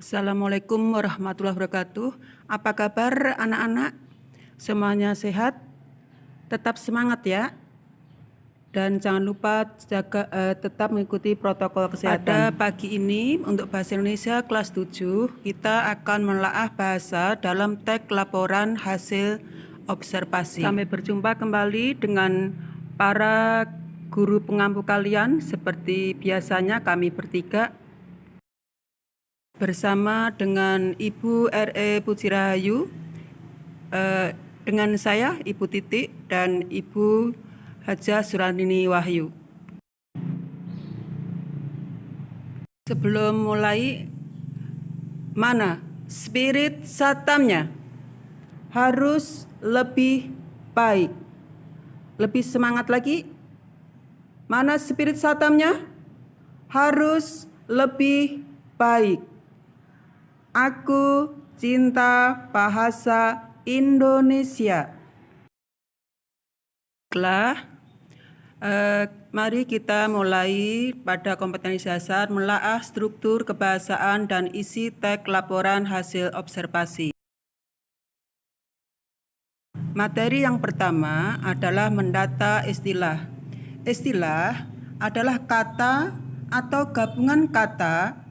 Assalamualaikum warahmatullahi wabarakatuh. Apa kabar anak-anak? Semuanya sehat? Tetap semangat ya. Dan jangan lupa tetap mengikuti protokol kesehatan. Pada pagi ini untuk bahasa Indonesia kelas 7 kita akan menelaah bahasa dalam teks laporan hasil observasi. Sampai berjumpa kembali dengan para guru pengampu kalian. Seperti biasanya kami bertiga bersama dengan Ibu R.E. Pujirahayu, dengan saya Ibu Titik dan Ibu Hajah Surandini Wahyu. Sebelum mulai, mana spirit satamnya harus lebih baik. Lebih semangat lagi. Mana spirit satamnya harus lebih baik. Aku cinta bahasa Indonesia. Mari kita mulai pada kompetensi dasar menelaah struktur kebahasaan dan isi teks laporan hasil observasi. Materi yang pertama adalah mendata istilah. Istilah adalah kata atau gabungan kata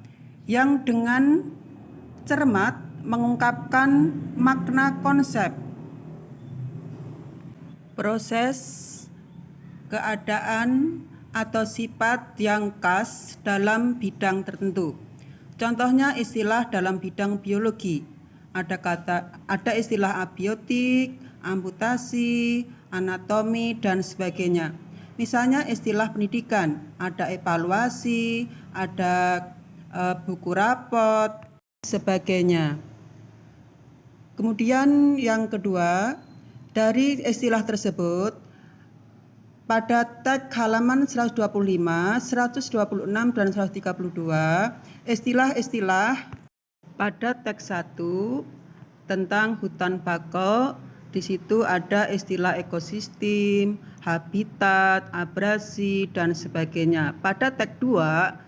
yang dengan cermat mengungkapkan makna konsep, proses, keadaan, atau sifat yang khas dalam bidang tertentu. Contohnya istilah dalam bidang biologi. Ada istilah abiotik, amputasi, anatomi, dan sebagainya. Misalnya istilah pendidikan, ada evaluasi, ada buku rapot, sebagainya. Kemudian yang kedua, dari istilah tersebut pada teks halaman 125, 126 dan 132, istilah-istilah pada teks 1 tentang hutan bakau, di situ ada istilah ekosistem, habitat, abrasi, dan sebagainya. Pada teks 2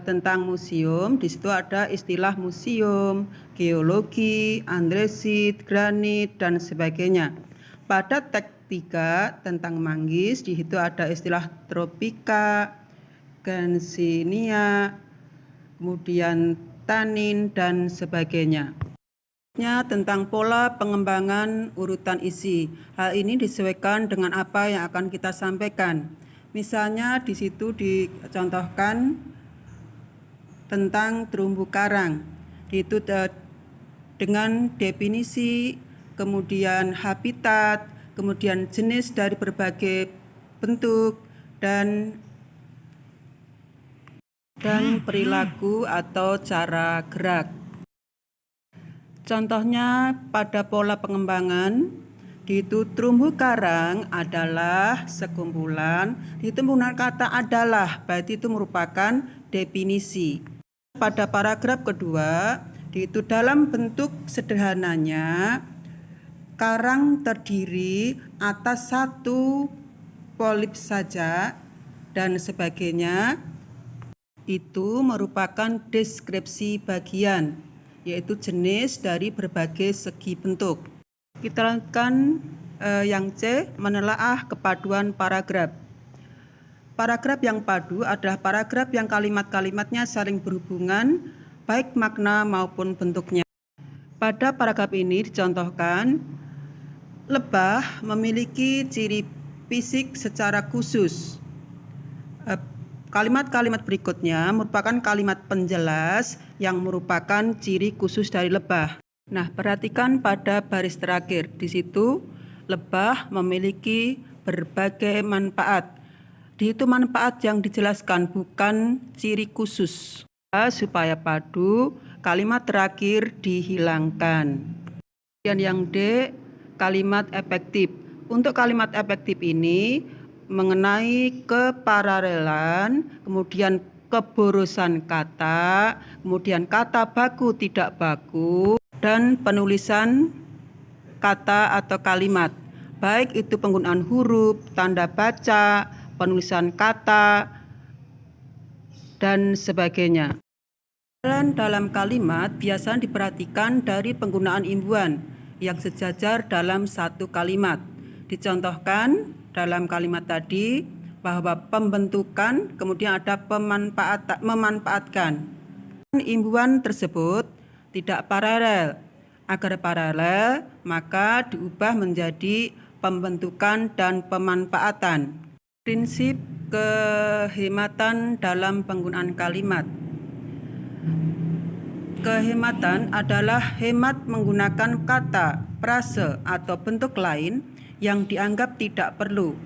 tentang museum, di situ ada istilah museum, geologi, andresit, granit, dan sebagainya. Pada teks 3 tentang manggis, di situ ada istilah tropika, gansinia, kemudian tanin, dan sebagainya. Tentang pola pengembangan urutan isi. Hal ini disesuaikan dengan apa yang akan kita sampaikan. Misalnya di situ dicontohkan tentang terumbu karang. Itu dengan definisi, kemudian habitat, kemudian jenis dari berbagai bentuk, dan perilaku atau cara gerak. Contohnya pada pola pengembangan, itu terumbu karang adalah sekumpulan, itu menggunakan kata adalah, berarti itu merupakan definisi. Pada paragraf kedua, itu dalam bentuk sederhananya, karang terdiri atas satu polip saja dan sebagainya, itu merupakan deskripsi bagian, yaitu jenis dari berbagai segi bentuk. Kita lanjutkan yang C, menelaah kepaduan paragraf. Paragraf yang padu adalah paragraf yang kalimat-kalimatnya saling berhubungan, baik makna maupun bentuknya. Pada paragraf ini dicontohkan, lebah memiliki ciri fisik secara khusus. Kalimat-kalimat berikutnya merupakan kalimat penjelas yang merupakan ciri khusus dari lebah. Nah, perhatikan pada baris terakhir. Di situ lebah memiliki berbagai manfaat. Itu manfaat yang dijelaskan, bukan ciri khusus. Supaya padu, kalimat terakhir dihilangkan. Dan yang D, kalimat efektif. Untuk kalimat efektif ini mengenai keparalelan, kemudian keborosan kata, kemudian kata baku tidak baku, dan penulisan kata atau kalimat, baik itu penggunaan huruf, tanda baca, penulisan kata, dan sebagainya. Dalam kalimat biasa diperhatikan dari penggunaan imbuhan yang sejajar dalam satu kalimat. Dicontohkan dalam kalimat tadi bahwa pembentukan, kemudian ada memanfaatkan. Imbuhan tersebut tidak paralel. Agar paralel, maka diubah menjadi pembentukan dan pemanfaatan. Prinsip kehematan dalam penggunaan kalimat. Kehematan adalah hemat menggunakan kata, frase, atau bentuk lain yang dianggap tidak perlu.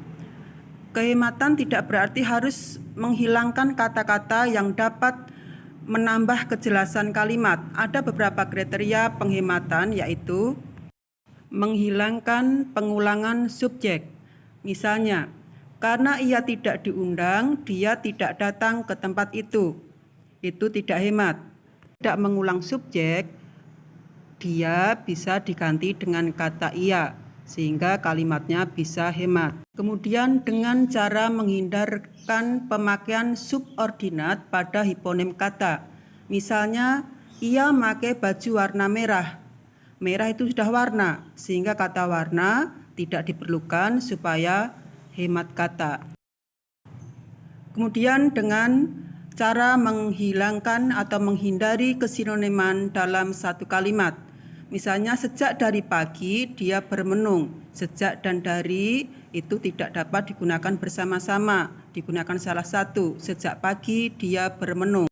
Kehematan tidak berarti harus menghilangkan kata-kata yang dapat menambah kejelasan kalimat. Ada beberapa kriteria penghematan, yaitu menghilangkan pengulangan subjek. Misalnya, karena ia tidak diundang, dia tidak datang ke tempat itu. Itu tidak hemat. Tidak mengulang subjek, dia bisa diganti dengan kata ia, sehingga kalimatnya bisa hemat. Kemudian dengan cara menghindarkan pemakaian subordinat pada hiponim kata. Misalnya, ia pakai baju warna merah. Merah itu sudah warna, sehingga kata warna tidak diperlukan supaya hemat kata. Kemudian dengan cara menghilangkan atau menghindari kesinoniman dalam satu kalimat. Misalnya sejak dari pagi dia bermenung. Sejak dan dari itu tidak dapat digunakan bersama-sama, digunakan salah satu. Sejak pagi dia bermenung.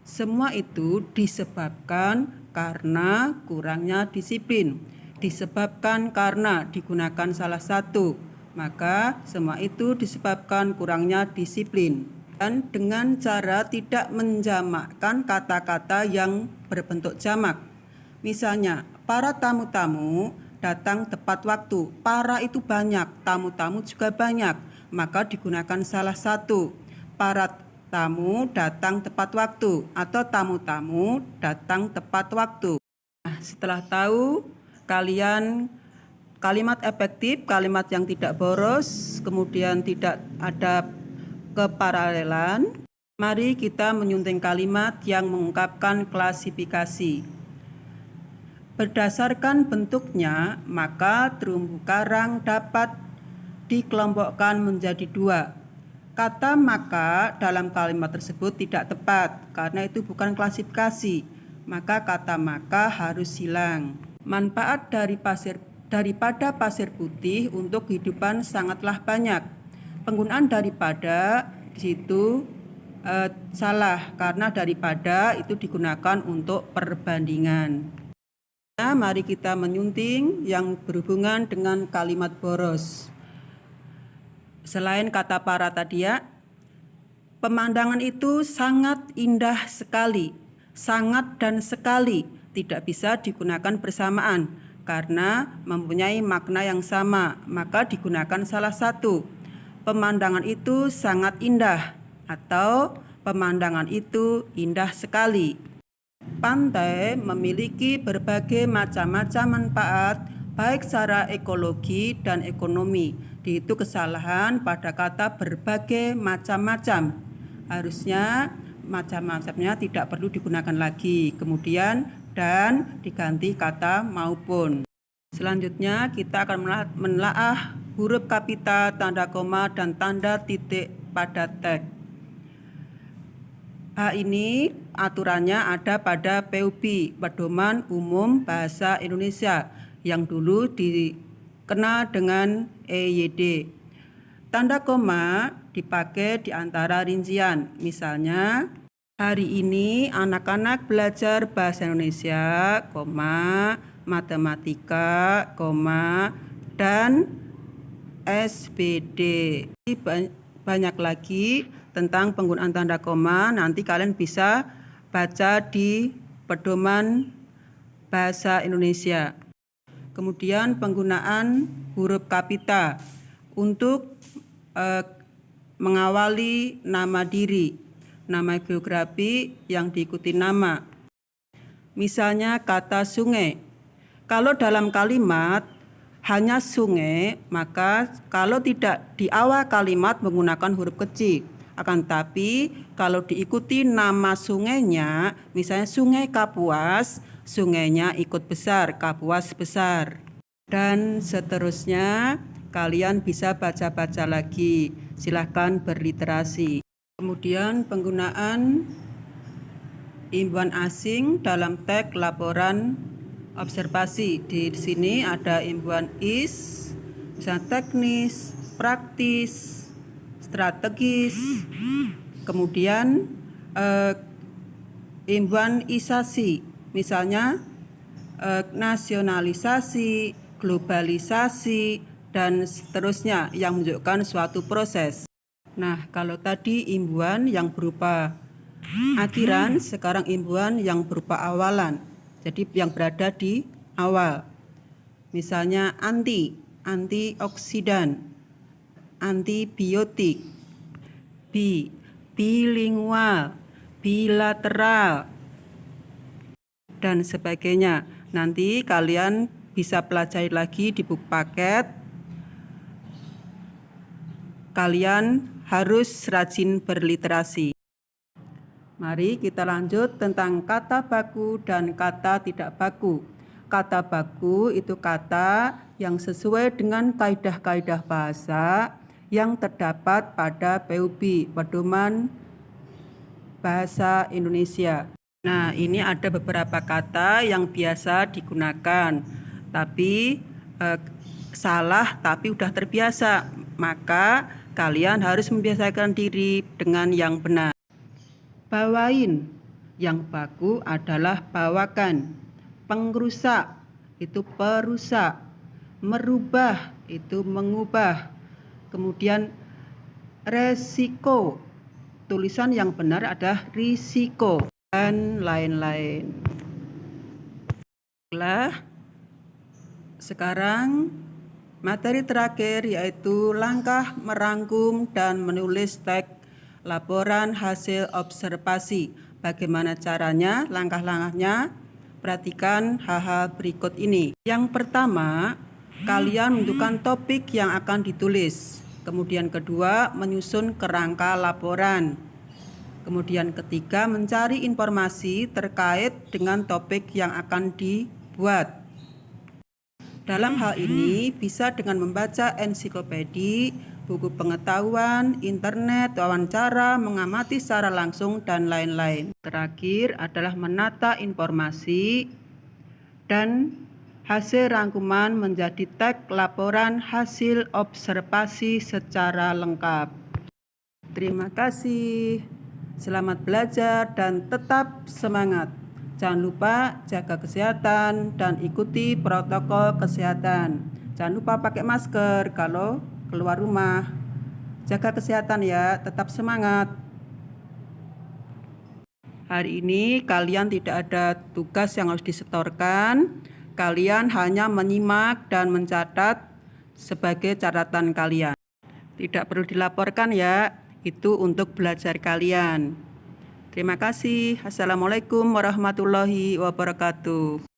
Semua itu disebabkan karena kurangnya disiplin. Disebabkan karena digunakan salah satu. Maka semua itu disebabkan kurangnya disiplin. Dan dengan cara tidak menjamakkan kata-kata yang berbentuk jamak. Misalnya, para tamu-tamu datang tepat waktu. Para itu banyak, tamu-tamu juga banyak, maka digunakan salah satu. Para tamu datang tepat waktu atau tamu-tamu datang tepat waktu. Nah, setelah tahu kalian kalimat efektif, kalimat yang tidak boros, kemudian tidak ada keparalelan, mari kita menyunting kalimat yang mengungkapkan klasifikasi. Berdasarkan bentuknya, maka terumbu karang dapat dikelompokkan menjadi dua. Kata maka dalam kalimat tersebut tidak tepat, karena itu bukan klasifikasi. Maka kata maka harus hilang. Manfaat daripada pasir putih untuk kehidupan sangatlah banyak. Penggunaan daripada di situ salah, karena daripada itu digunakan untuk perbandingan. Nah, mari kita menyunting yang berhubungan dengan kalimat boros. Selain kata para tadi ya, pemandangan itu sangat indah sekali, sangat dan sekali tidak bisa digunakan bersamaan karena mempunyai makna yang sama, maka digunakan salah satu. Pemandangan itu sangat indah atau pemandangan itu indah sekali. Pantai memiliki berbagai macam-macam manfaat baik secara ekologi dan ekonomi. Itu kesalahan pada kata berbagai macam-macam. Harusnya macam-macamnya tidak perlu digunakan lagi. Kemudian dan diganti kata maupun. Selanjutnya kita akan menelaah huruf kapital, tanda koma, dan tanda titik pada teks. Hal ini aturannya ada pada PUB, Pedoman Umum Bahasa Indonesia, yang dulu dikenal dengan EYD. Tanda koma dipakai di antara rincian. Misalnya, hari ini anak-anak belajar bahasa Indonesia, matematika, dan SBD. Banyak lagi tentang penggunaan tanda koma, nanti kalian bisa baca di Pedoman Bahasa Indonesia. Kemudian penggunaan huruf kapital untuk mengawali nama diri, nama geografi yang diikuti nama. Misalnya kata sungai. Kalau dalam kalimat hanya sungai, maka kalau tidak di awal kalimat menggunakan huruf kecil. Akan tetapi kalau diikuti nama sungainya, misalnya Sungai Kapuas, sungainya ikut besar, Kapuas besar. Dan seterusnya, kalian bisa baca-baca lagi. Silahkan berliterasi. Kemudian penggunaan imbuhan asing dalam teks laporan observasi. Di sini ada imbuhan is, misalnya teknis, praktis, strategis. Kemudian imbuhan isasi, misalnya nasionalisasi, globalisasi, dan seterusnya yang menunjukkan suatu proses. Nah, kalau tadi imbuhan yang berupa akhiran, sekarang imbuhan yang berupa awalan. Jadi yang berada di awal. Misalnya antioksidan, antibiotik, bilingual, bilateral, dan sebagainya. Nanti kalian bisa pelajari lagi di buku paket. Kalian harus rajin berliterasi. Mari kita lanjut tentang kata baku dan kata tidak baku. Kata baku itu kata yang sesuai dengan kaidah-kaidah bahasa yang terdapat pada PUB, Pedoman Bahasa Indonesia. Nah, ini ada beberapa kata yang biasa digunakan, tapi salah tapi udah terbiasa. Maka kalian harus membiasakan diri dengan yang benar. Bawain, yang baku adalah bawakan. Pengrusak, itu perusak. Merubah, itu mengubah. Kemudian resiko, tulisan yang benar adalah risiko, dan lain-lain. Sekarang materi terakhir yaitu langkah merangkum dan menulis teks laporan hasil observasi. Bagaimana caranya? Langkah-langkahnya, perhatikan hal-hal berikut ini. Yang pertama, kalian menentukan topik yang akan ditulis. Kemudian kedua, menyusun kerangka laporan. Kemudian ketiga, mencari informasi terkait dengan topik yang akan dibuat. Dalam hal ini bisa dengan membaca ensiklopedia, buku pengetahuan, internet, wawancara, mengamati secara langsung, dan lain-lain. Terakhir adalah menata informasi dan hasil rangkuman menjadi teks laporan hasil observasi secara lengkap. Terima kasih. Selamat belajar dan tetap semangat. Jangan lupa jaga kesehatan dan ikuti protokol kesehatan. Jangan lupa pakai masker kalau keluar rumah. Jaga kesehatan ya, tetap semangat. Hari ini kalian tidak ada tugas yang harus disetorkan. Kalian hanya menyimak dan mencatat sebagai catatan kalian. Tidak perlu dilaporkan ya, itu untuk belajar kalian. Terima kasih. Assalamualaikum warahmatullahi wabarakatuh.